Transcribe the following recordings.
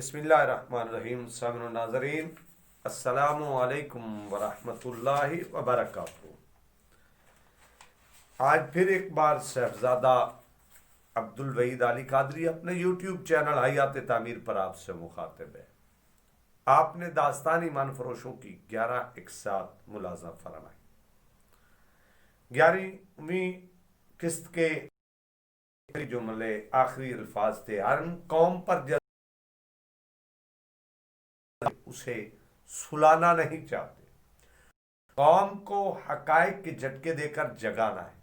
بسم اللہ الرحمن الرحیم. سامعین و ناظرین، السلام علیکم ورحمۃ اللہ وبرکاتہ. آج پھر ایک بار صاحبزادہ عبد الوحید علی قادری اپنے یوٹیوب چینل حیات تعمیر پر آپ سے مخاطب ہے. آپ نے داستان ایمان فروشوں کی 11 اقساط ملاحظہ فرمائی. 11ویں قسط کے جملے آخری الفاظ تھے: ہر قوم پر اسے سلانا نہیں چاہتے، قوم کو حقائق کے جھٹکے دے کر جگانا ہے.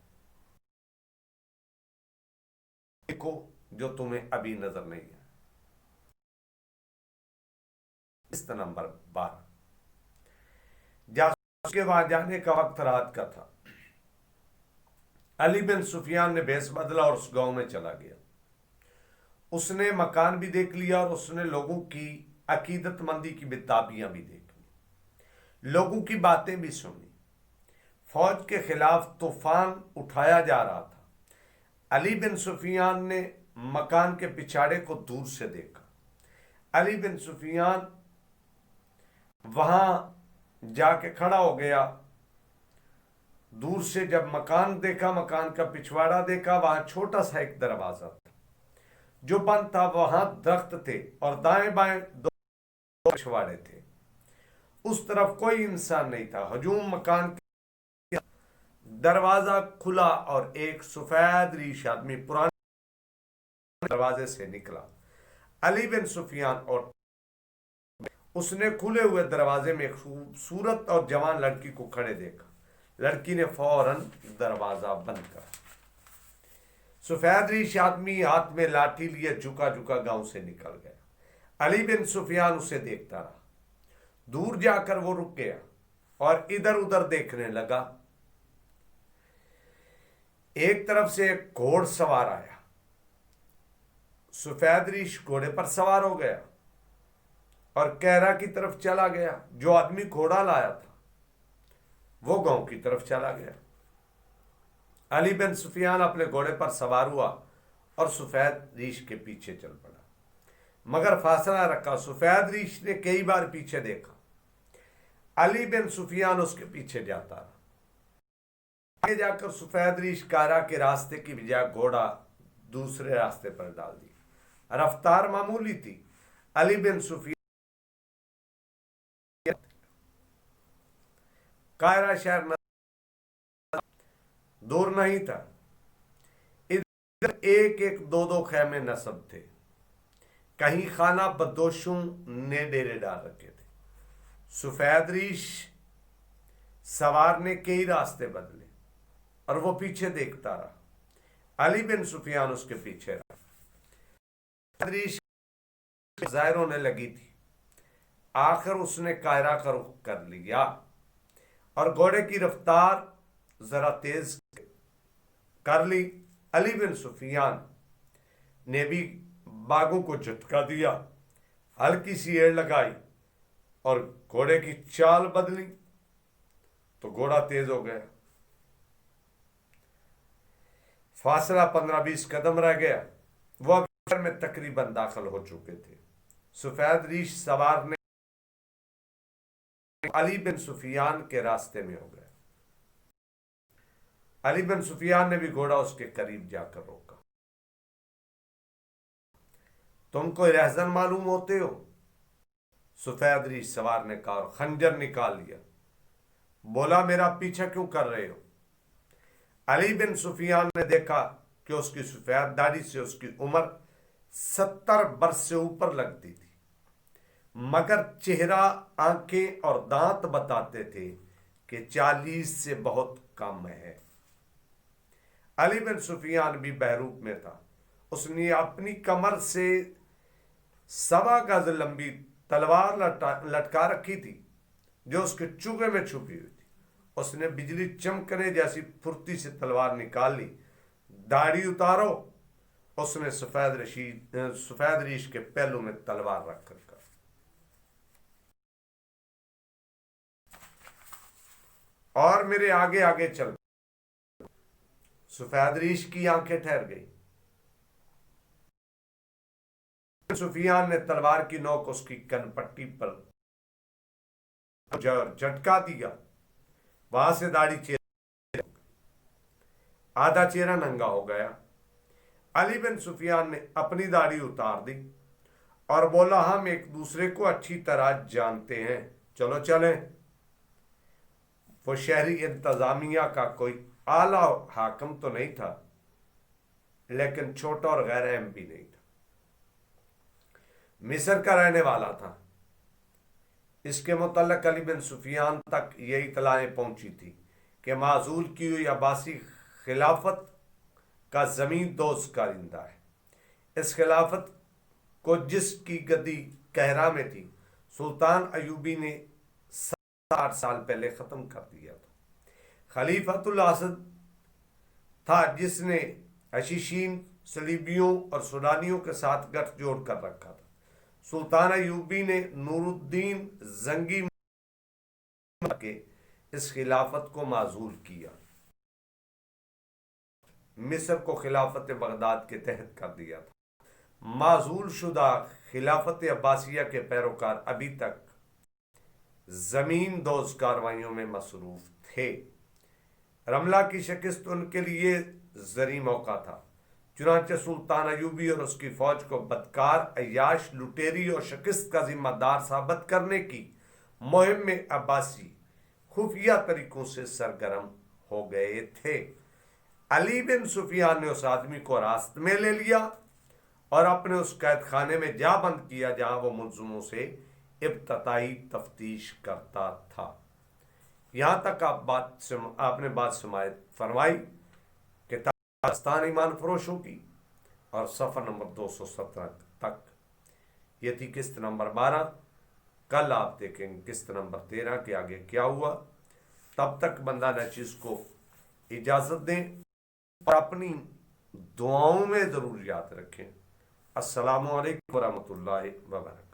دیکھو جو تمہیں ابھی نظر نہیں ہے. قسط نمبر 12. جاسوس کے وہاں جانے کا وقت رات کا تھا. علی بن سفیان نے بھیس بدلا اور اس گاؤں میں چلا گیا. اس نے مکان بھی دیکھ لیا اور اس نے لوگوں کی عقیدت مندی کی بتابیاں بھی دیکھ لی، لوگوں کی باتیں بھی سنی. فوج کے خلاف طوفان اٹھایا جا رہا تھا. علی بن سفیان نے مکان کے پچھاڑے کو دور سے دیکھا. علی بن سفیان وہاں جا کے کھڑا ہو گیا. دور سے جب مکان دیکھا، مکان کا پچھواڑا دیکھا، وہاں چھوٹا سا ایک دروازہ تھا جو بند تھا. وہاں درخت تھے اور دائیں بائیں دو پچھواڑے تھے. اس طرف کوئی انسان نہیں تھا. ہجوم مکان کے دروازہ کھلا اور ایک سفید ریش آدمی پرانے دروازے سے نکلا. علی بن سفیان اور اس نے کھلے ہوئے دروازے میں ایک خوبصورت اور جوان لڑکی کو کھڑے دیکھا. لڑکی نے فوراً دروازہ بند کر. سفید ریش آدمی ہاتھ میں لاٹھی لیے جھکا جھکا گاؤں سے نکل گیا. علی بن سفیان اسے دیکھتا رہا. دور جا کر وہ رک گیا اور ادھر ادھر دیکھنے لگا. ایک طرف سے ایک گھوڑ سوار آیا. سفید ریش گھوڑے پر سوار ہو گیا اور کہرا کی طرف چلا گیا. جو آدمی گھوڑا لایا تھا وہ گاؤں کی طرف چلا گیا. علی بن سفیان اپنے گھوڑے پر سوار ہوا اور سفید ریش کے پیچھے چل پڑا، مگر فاصلہ رکھا. سفید ریش نے کئی بار پیچھے دیکھا. علی بن سفیان اس کے پیچھے جاتا رہا. آگے جا کر سفید ریش کارا کے راستے کی بجائے گھوڑا دوسرے راستے پر ڈال دی. رفتار معمولی تھی. علی بن سفیان قاہرہ شہر دور نہیں تھا. ادھر ایک ایک دو دو خیمے نصب تھے. کہیں خانہ بدوشوں نے ڈیرے ڈال رکھے تھے. سفید ریش سوار نے کئی راستے بدلے اور وہ پیچھے دیکھتا رہا. علی بن سفیان اس کے پیچھے رہا. سفید ریش ظاہر ہونے لگی تھی. آخر اس نے قاہرہ کا رخ کر لیا اور گھوڑے کی رفتار ذرا تیز کر لی. علی بن سفیان نے بھی باغوں کو جھٹکا دیا، ہلکی سی ایڑ لگائی اور گھوڑے کی چال بدلی تو گھوڑا تیز ہو گیا. فاصلہ 15-20 قدم رہ گیا. وہ گھر میں تقریباً داخل ہو چکے تھے. سفید ریش سوار نے علی بن سفیان کے راستے میں ہو گیا. علی بن سفیان نے بھی گھوڑا اس کے قریب جا کر روکا. تم کوئی رہزن معلوم ہوتے ہو؟ سفید ریش سوار نے کہا اور خنجر نکال لیا. بولا میرا پیچھا کیوں کر رہے ہو؟ علی بن سفیان نے دیکھا کہ اس کی سفید داڑھی سے اس کی عمر 70 برس سے اوپر لگتی تھی، مگر چہرہ، آنکھیں اور دانت بتاتے تھے کہ 40 سے بہت کم ہے. علی بن سفیان بھی بہروپ میں تھا. اس نے اپنی کمر سے 1.25 گز لمبی تلوار لٹکا رکھی تھی جو اس کے چوگے میں چھپی ہوئی تھی. اس نے بجلی چمکنے جیسی پھرتی سے تلوار نکال لی. داڑھی اتارو. اس نے سفید ریش کے پہلو میں تلوار رکھ کر کہا. اور میرے آگے آگے چل. سفید ریش کی آنکھیں ٹھہر گئی. سفیان نے تلوار کی نوک اس کی کن پٹی پر جھٹکا دیا، وہاں سے داڑھی چہرہ آدھا چہرہ ننگا ہو گیا۔ علی بن سفیان نے اپنی داڑھی اتار دی اور بولا ہم ایک دوسرے کو اچھی طرح جانتے ہیں، چلو چلیں۔ وہ شہری انتظامیہ کا کوئی اعلیٰ حاکم تو نہیں تھا، لیکن چھوٹا اور غیر اہم بھی نہیں تھا، مصر کا رہنے والا تھا۔ اس کے متعلق علی بن سفیان تک یہ اطلاعیں پہنچی تھی کہ معزول کی ہوئی عباسی خلافت کا زمین دوز کارندہ ہے۔ اس خلافت کو جس کی گدی کہرا میں تھی، سلطان ایوبی نے 60 سال پہلے ختم کر دیا تھا۔ خلیفۃ الاسد تھا جس نے حشیشین، صلیبیوں اور سوڈانیوں کے ساتھ گٹھ جوڑ کر رکھا تھا۔ سلطان ایوبی نے نور الدین زنگی کے اس خلافت کو معزول کیا، مصر کو خلافت بغداد کے تحت کر دیا تھا۔ معزول شدہ خلافت عباسیہ کے پیروکار ابھی تک زمین دوز کاروائیوں میں مصروف تھے۔ رملہ کی شکست ان کے لیے زرعی موقع تھا، چنانچہ سلطان ایوبی اور اس کی فوج کو بدکار، عیاش، لٹیری اور شکست کا ذمہ دار ثابت کرنے کی مہم میں عباسی خفیہ طریقوں سے سرگرم ہو گئے تھے۔ علی بن سفیان نے اس آدمی کو راست میں لے لیا اور اپنے اس قید خانے میں جا بند کیا جہاں وہ ملزموں سے ابتدائی تفتیش کرتا تھا۔ یہاں تک آپ نے بات سماعت فرمائی کہ داستان ایمان فروشوں کی، اور صفحہ نمبر 217 تک یہ تھی قسط نمبر 12۔ کل آپ دیکھیں گے قسط نمبر 13 کے آگے کیا ہوا۔ تب تک بندہ نچیز کو اجازت دیں اور اپنی دعاؤں میں ضرور یاد رکھیں۔ السلام علیکم ورحمۃ اللہ وبرکاتہ۔